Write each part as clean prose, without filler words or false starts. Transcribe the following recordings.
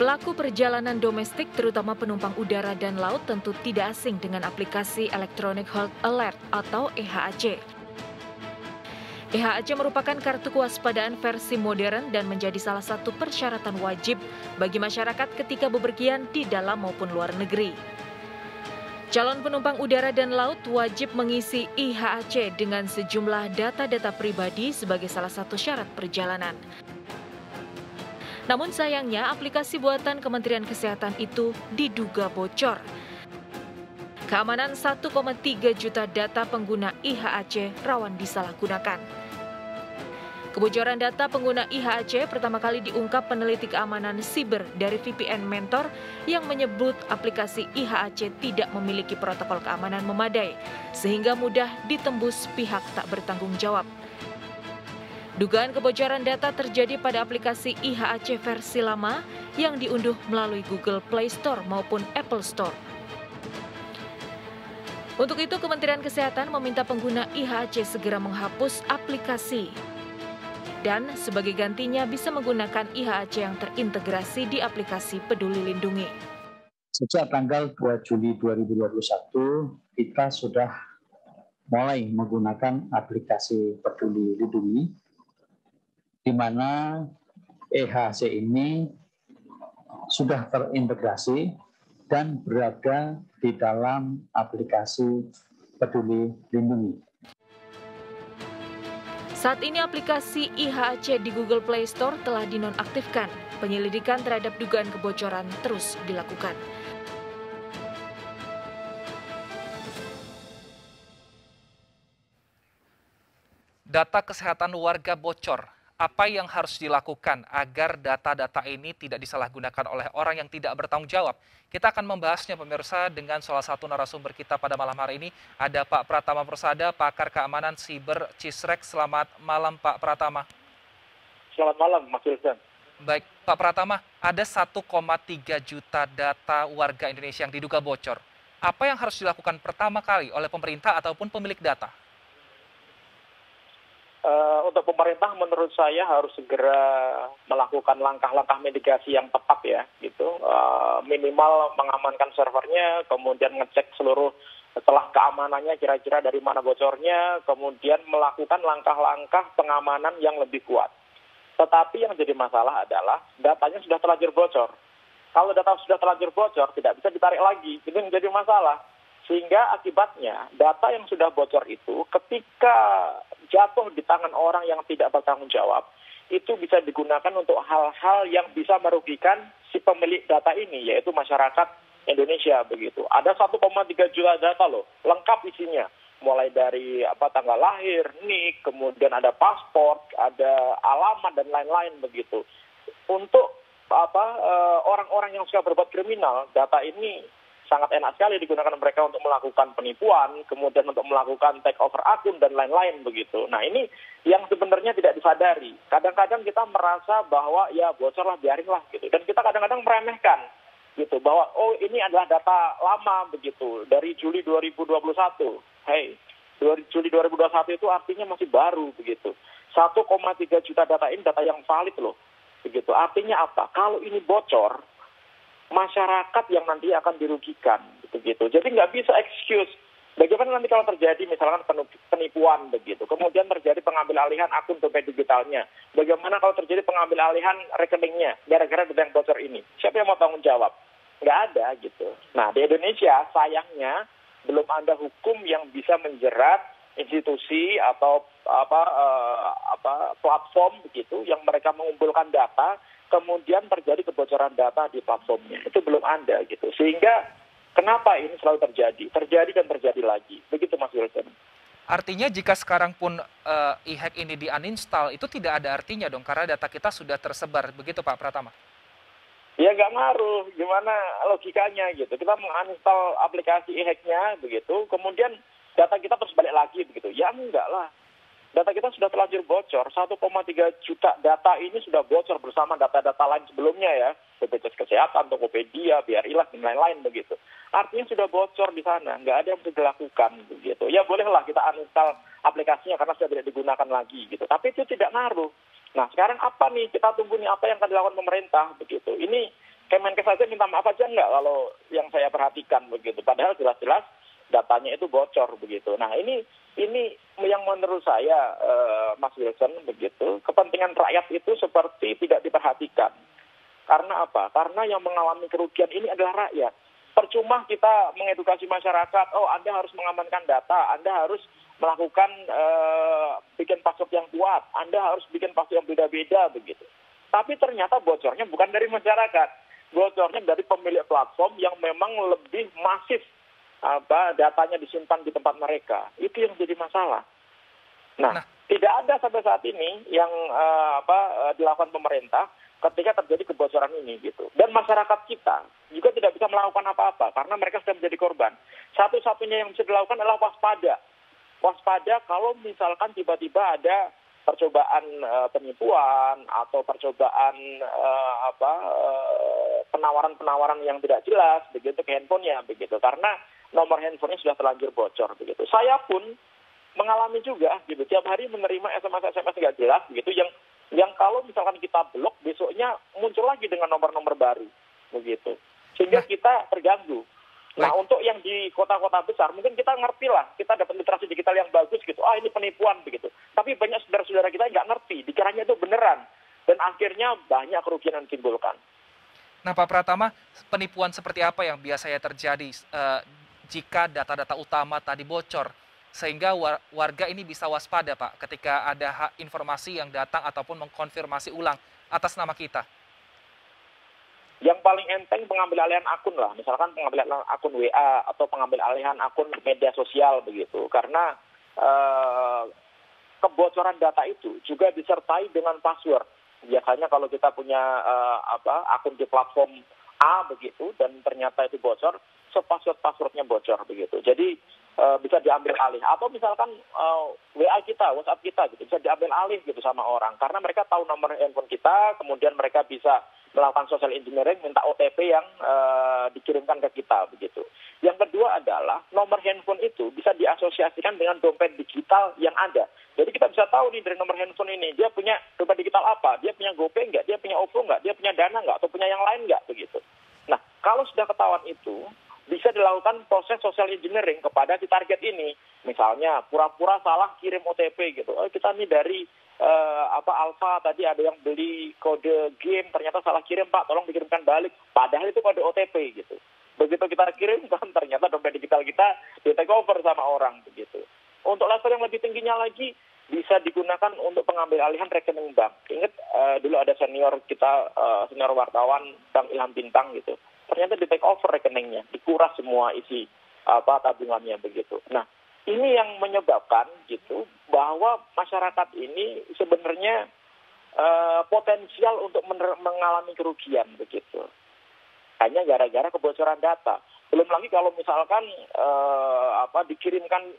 Pelaku perjalanan domestik, terutama penumpang udara dan laut, tentu tidak asing dengan aplikasi Electronic Health Alert atau EHAC. EHAC merupakan kartu kewaspadaan versi modern dan menjadi salah satu persyaratan wajib bagi masyarakat ketika bepergian di dalam maupun luar negeri. Calon penumpang udara dan laut wajib mengisi EHAC dengan sejumlah data-data pribadi sebagai salah satu syarat perjalanan. Namun sayangnya aplikasi buatan Kementerian Kesehatan itu diduga bocor. Keamanan 1,3 juta data pengguna EHAC rawan disalahgunakan. Kebocoran data pengguna EHAC pertama kali diungkap peneliti keamanan siber dari VPN Mentor yang menyebut aplikasi EHAC tidak memiliki protokol keamanan memadai, sehingga mudah ditembus pihak tak bertanggung jawab. Dugaan kebocoran data terjadi pada aplikasi EHAC versi lama yang diunduh melalui Google Play Store maupun Apple Store. Untuk itu, Kementerian Kesehatan meminta pengguna EHAC segera menghapus aplikasi dan sebagai gantinya bisa menggunakan EHAC yang terintegrasi di aplikasi Peduli Lindungi. Sejak tanggal 2 Juli 2021, kita sudah mulai menggunakan aplikasi Peduli Lindungi, di mana EHAC ini sudah terintegrasi dan berada di dalam aplikasi Peduli Lindungi. Saat ini aplikasi EHAC di Google Play Store telah dinonaktifkan. Penyelidikan terhadap dugaan kebocoran terus dilakukan. Data kesehatan warga bocor. Apa yang harus dilakukan agar data-data ini tidak disalahgunakan oleh orang yang tidak bertanggung jawab? Kita akan membahasnya pemirsa dengan salah satu narasumber kita pada malam hari ini. Ada Pak Pratama Persada, pakar keamanan siber Cisrek. Selamat malam Pak Pratama. Selamat malam Mas Wilson. Baik Pak Pratama, ada 1,3 juta data warga Indonesia yang diduga bocor. Apa yang harus dilakukan pertama kali oleh pemerintah ataupun pemilik data? Untuk pemerintah menurut saya harus segera melakukan langkah-langkah mitigasi yang tepat ya, gitu. Minimal mengamankan servernya, kemudian ngecek seluruh setelah keamanannya kira-kira dari mana bocornya, kemudian melakukan langkah-langkah pengamanan yang lebih kuat. Tetapi yang jadi masalah adalah datanya sudah terlanjur bocor. Kalau data sudah terlanjur bocor, tidak bisa ditarik lagi. Itu yang jadi masalah. Sehingga akibatnya data yang sudah bocor itu ketika jatuh di tangan orang yang tidak bertanggung jawab, itu bisa digunakan untuk hal-hal yang bisa merugikan si pemilik data ini, yaitu masyarakat Indonesia begitu. Ada 1,3 juta data loh, lengkap isinya. Mulai dari tanggal lahir, NIK, kemudian ada paspor, ada alamat dan lain-lain begitu. Untuk orang-orang yang suka berbuat kriminal, data ini sangat enak sekali digunakan mereka untuk melakukan penipuan, kemudian untuk melakukan take over akun dan lain-lain begitu. Nah ini yang sebenarnya tidak disadari. Kadang-kadang kita merasa bahwa ya bocorlah, biarinlah gitu. Dan kita kadang-kadang meremehkan gitu bahwa oh ini adalah data lama begitu dari Juli 2021. Hey, Juli 2021 itu artinya masih baru begitu. 1,3 juta data ini data yang valid loh. Begitu. Artinya apa? Kalau ini bocor, masyarakat yang nanti akan dirugikan, begitu. Jadi nggak bisa excuse. Bagaimana nanti kalau terjadi misalkan penipuan begitu, kemudian terjadi pengambil alihan akun dompet digitalnya. Bagaimana kalau terjadi pengambil alihan rekeningnya gara-gara data yang bocor ini? Siapa yang mau tanggung jawab? Nggak ada gitu. Nah di Indonesia sayangnya belum ada hukum yang bisa menjerat institusi atau platform begitu yang mereka mengumpulkan data, kemudian terjadi kebocoran data di platformnya. Itu belum ada gitu. Sehingga kenapa ini selalu terjadi? Terjadi dan terjadi lagi. Begitu Mas Wilson. Artinya jika sekarang pun e-hack ini di-uninstall, itu tidak ada artinya dong, karena data kita sudah tersebar. Begitu Pak Pratama? Ya nggak ngaruh. Gimana logikanya gitu. Kita menguninstall aplikasi e-hacknya begitu, kemudian data kita terus balik lagi begitu. Ya enggak lah. Data kita sudah terlanjur bocor, 1,3 juta data ini sudah bocor bersama data-data lain sebelumnya ya, BPJS Kesehatan, Tokopedia, BRI lah, dan lain-lain begitu. Artinya sudah bocor di sana, nggak ada yang bisa dilakukan begitu. Ya bolehlah kita uninstall aplikasinya karena sudah tidak digunakan lagi gitu, tapi itu tidak ngaruh. Nah sekarang apa nih, kita tunggu nih apa yang akan dilakukan pemerintah begitu. Ini Kemenkes saja minta maaf aja enggak kalau yang saya perhatikan begitu. Padahal jelas-jelas datanya itu bocor begitu. Nah ini yang menurut saya Mas Wilson begitu, kepentingan rakyat itu seperti tidak diperhatikan. Karena apa? Karena yang mengalami kerugian ini adalah rakyat. Percuma kita mengedukasi masyarakat, oh Anda harus mengamankan data, Anda harus melakukan bikin password yang kuat, Anda harus bikin password yang beda-beda begitu. Tapi ternyata bocornya bukan dari masyarakat, bocornya dari pemilik platform yang memang lebih masif datanya disimpan di tempat mereka. Itu yang jadi masalah. Nah, tidak ada sampai saat ini yang dilakukan pemerintah ketika terjadi kebocoran ini gitu. Dan masyarakat kita juga tidak bisa melakukan apa-apa karena mereka sudah menjadi korban. Satu-satunya yang bisa dilakukan adalah waspada. Waspada kalau misalkan tiba-tiba ada percobaan penipuan atau percobaan penawaran-penawaran yang tidak jelas begitu ke handphonenya begitu. Karena nomor handphonenya sudah terlanjur bocor begitu. Saya pun mengalami juga gitu. Tiap hari menerima SMS nggak jelas begitu yang kalau misalkan kita blok besoknya muncul lagi dengan nomor-nomor baru begitu. Sehingga kita terganggu. Nah, untuk yang di kota-kota besar mungkin kita ngerti lah, kita dapat literasi digital yang bagus gitu. Ini penipuan begitu. Tapi banyak saudara-saudara kita nggak ngerti, dikiranya itu beneran dan akhirnya banyak kerugian yang ditimbulkan. Nah, Pak Pratama, penipuan seperti apa yang biasanya terjadi jika data-data utama tadi bocor? Sehingga warga ini bisa waspada, Pak, ketika ada informasi yang datang ataupun mengkonfirmasi ulang atas nama kita. Yang paling enteng pengambil alihan akun lah, misalkan pengambil alihan akun WA atau pengambil alihan akun media sosial begitu. Karena kebocoran data itu juga disertai dengan password. Biasanya kalau kita punya akun di platform A begitu dan ternyata itu bocor, passwordnya bocor begitu. Jadi bisa diambil alih atau misalkan WA kita, WhatsApp kita gitu bisa diambil alih gitu sama orang karena mereka tahu nomor handphone kita, kemudian mereka bisa melakukan social engineering, minta OTP yang dikirimkan ke kita begitu. Yang kedua adalah nomor handphone itu bisa diasosiasikan dengan dompet digital yang ada. Jadi kita bisa tahu nih dari nomor handphone ini dia punya dompet digital apa, dia punya GoPay nggak, dia punya OVO nggak, dia punya Dana nggak, atau punya yang lain nggak begitu. Nah kalau sudah ketahuan itu bisa dilakukan proses social engineering kepada si target ini. Misalnya pura-pura salah kirim OTP gitu. Kita nih dari Alfa tadi ada yang beli kode game ternyata salah kirim Pak, tolong dikirimkan balik. Padahal itu kode OTP gitu. Begitu kita kirimkan ternyata dompet digital kita di take over sama orang begitu. Untuk level yang lebih tingginya lagi bisa digunakan untuk pengambil alihan rekening bank. Ingat dulu ada senior kita, senior wartawan Bang Ilham Bintang gitu. Ternyata di take over rekeningnya, dikuras semua isi tabungannya begitu. Nah, ini yang menyebabkan gitu bahwa masyarakat ini sebenarnya potensial untuk mengalami kerugian begitu. Hanya gara-gara kebocoran data. Belum lagi kalau misalkan dikirimkan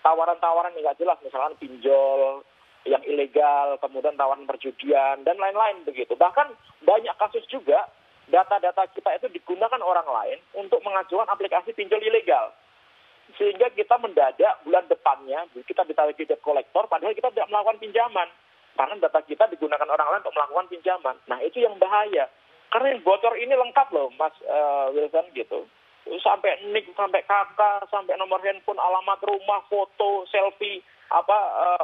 tawaran-tawaran yang nggak jelas, misalkan pinjol yang ilegal, kemudian tawaran perjudian dan lain-lain begitu. Bahkan banyak kasus juga data-data kita itu digunakan orang lain untuk mengajukan aplikasi pinjol ilegal. Sehingga kita mendadak bulan depannya, kita ditagih debt collector, padahal kita tidak melakukan pinjaman. Karena data kita digunakan orang lain untuk melakukan pinjaman. Nah, itu yang bahaya. Karena yang bocor ini lengkap loh, Mas Wilson gitu. Sampai NIK, sampai KK, sampai nomor handphone, alamat rumah, foto, selfie,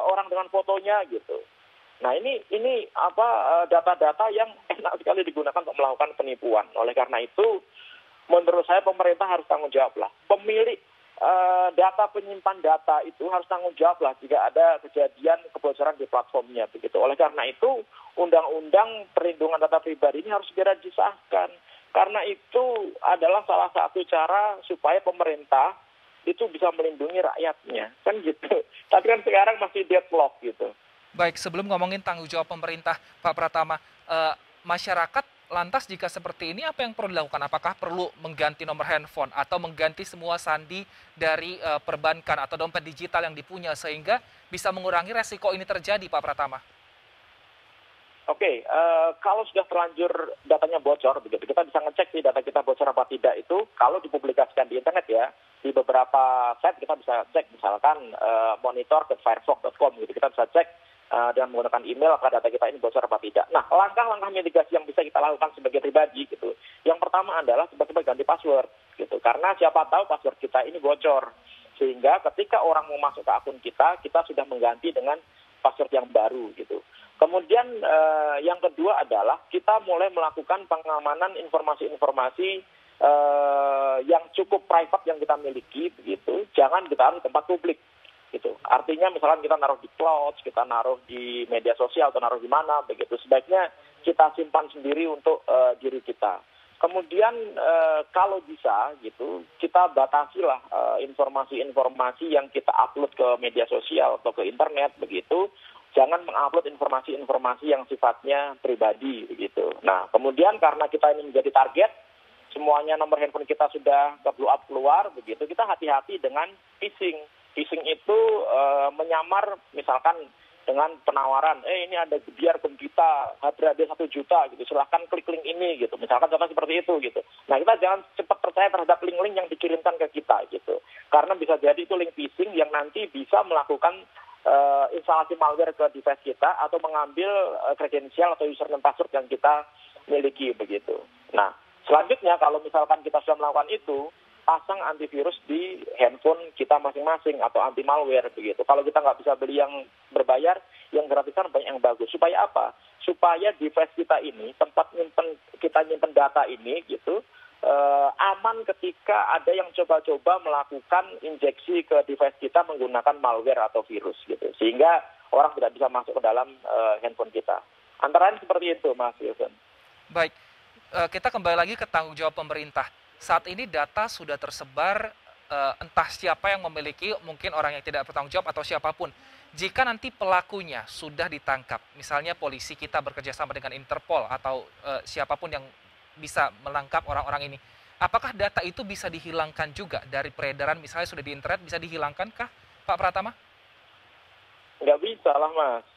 orang dengan fotonya gitu. Nah ini data-data yang enak sekali digunakan untuk melakukan penipuan. Oleh karena itu, menurut saya pemerintah harus tanggung jawab lah. Pemilik data penyimpan data itu harus tanggung jawab lah jika ada kejadian kebocoran di platformnya begitu. Oleh karena itu, undang-undang perlindungan data pribadi ini harus segera disahkan. Karena itu adalah salah satu cara supaya pemerintah itu bisa melindungi rakyatnya, kan gitu. Tapi kan sekarang masih deadlock gitu. Baik, sebelum ngomongin tanggung jawab pemerintah, Pak Pratama, masyarakat lantas jika seperti ini apa yang perlu dilakukan? Apakah perlu mengganti nomor handphone atau mengganti semua sandi dari perbankan atau dompet digital yang dipunya sehingga bisa mengurangi resiko ini terjadi, Pak Pratama? Oke, kalau sudah terlanjur datanya bocor, begitu kita bisa ngecek sih data kita bocor apa tidak itu kalau dipublikasikan di internet ya. Di beberapa site kita bisa cek, misalkan monitor ke firefox.com gitu, kita bisa cek dengan menggunakan email, apakah data kita ini bocor apa tidak. Nah, langkah-langkah mitigasi yang bisa kita lakukan sebagai pribadi gitu. Yang pertama adalah tiba-tiba ganti password gitu. Karena siapa tahu password kita ini bocor. Sehingga ketika orang mau masuk ke akun kita sudah mengganti dengan password yang baru gitu. Kemudian yang kedua adalah kita mulai melakukan pengamanan informasi-informasi yang cukup private yang kita miliki begitu. Jangan ditaruh di tempat publik gitu. Artinya misalkan kita naruh di cloud, kita naruh di media sosial atau naruh di mana begitu. Sebaiknya kita simpan sendiri untuk diri kita. Kemudian kalau bisa gitu, kita batasilah informasi-informasi yang kita upload ke media sosial atau ke internet begitu. Jangan mengupload informasi-informasi yang sifatnya pribadi begitu. Nah, kemudian karena kita ini menjadi target, semuanya nomor handphone kita sudah blow up keluar begitu, kita hati-hati dengan phishing. Phishing itu menyamar misalkan dengan penawaran, ini ada gebiar kita, HDD 1 juta gitu, silahkan klik link ini gitu, misalkan contoh seperti itu gitu. Nah, kita jangan cepat percaya terhadap link-link yang dikirimkan ke kita gitu, karena bisa jadi itu link phishing yang nanti bisa melakukan instalasi malware ke device kita atau mengambil kredensial atau username password yang kita miliki begitu. Nah, selanjutnya kalau misalkan kita sudah melakukan itu, pasang antivirus di handphone kita masing-masing atau anti malware begitu. Kalau kita nggak bisa beli yang berbayar, yang gratisan banyak yang bagus. Supaya apa? Supaya device kita ini, tempat kita nyimpen data ini gitu, aman ketika ada yang coba-coba melakukan injeksi ke device kita menggunakan malware atau virus gitu, sehingga orang tidak bisa masuk ke dalam handphone kita. Antara lain seperti itu, Mas Wilson. Baik, kita kembali lagi ke tanggung jawab pemerintah. Saat ini data sudah tersebar, entah siapa yang memiliki, mungkin orang yang tidak bertanggung jawab atau siapapun. Jika nanti pelakunya sudah ditangkap, misalnya polisi kita bekerjasama dengan Interpol atau siapapun yang bisa menangkap orang-orang ini, apakah data itu bisa dihilangkan juga dari peredaran, misalnya sudah di internet, bisa dihilangkankah, Pak Pratama? Nggak bisa lah, Mas.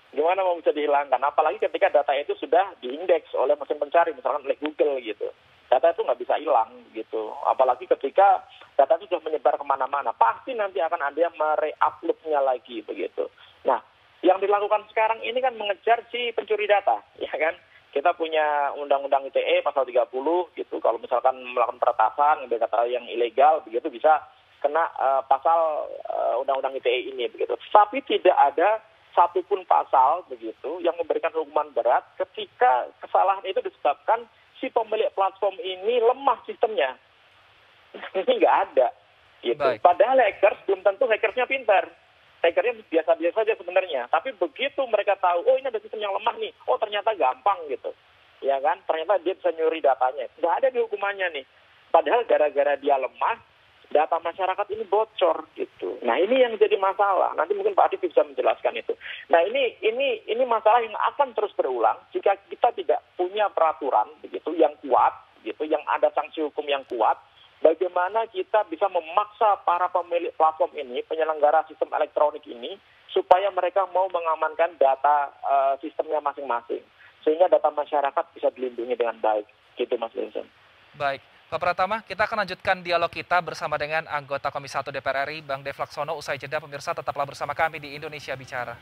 Gimana mau bisa dihilangkan? Apalagi ketika data itu sudah diindeks oleh mesin pencari, misalkan oleh Google gitu. Data itu nggak bisa hilang gitu. Apalagi ketika data itu sudah menyebar kemana-mana, pasti nanti akan ada yang mere-upload-nya lagi begitu. Nah, yang dilakukan sekarang ini kan mengejar si pencuri data, ya kan? Kita punya Undang-Undang ITE pasal 30 gitu. Kalau misalkan melakukan peretasan, data yang ilegal begitu bisa kena pasal Undang-Undang ITE ini begitu. Tapi tidak ada satupun pasal begitu yang memberikan hukuman berat ketika kesalahan itu disebabkan si pemilik platform ini lemah sistemnya. Ini nggak ada gitu. Baik. Padahal hackers belum tentu hackersnya pintar. Hackernya biasa-biasa saja sebenarnya. Tapi begitu mereka tahu, oh ini ada sistem yang lemah nih, oh ternyata gampang gitu. Ya kan, ternyata dia bisa nyuri datanya. Nggak ada di hukumannya nih. Padahal gara-gara dia lemah, data masyarakat ini bocor gitu. Nah, ini yang jadi masalah. Nanti mungkin Pak Adib bisa menjelaskan itu. Nah, ini masalah yang akan terus berulang jika kita tidak punya peraturan begitu yang kuat gitu, yang ada sanksi hukum yang kuat. Bagaimana kita bisa memaksa para pemilik platform ini, penyelenggara sistem elektronik ini, supaya mereka mau mengamankan data sistemnya masing-masing. Sehingga data masyarakat bisa dilindungi dengan baik. Gitu, Mas Vincent. Baik, Pak Pratama, kita akan lanjutkan dialog kita bersama dengan anggota Komisi 1 DPR RI, Bang Dev Laksono. Usai jeda, pemirsa tetaplah bersama kami di Indonesia Bicara.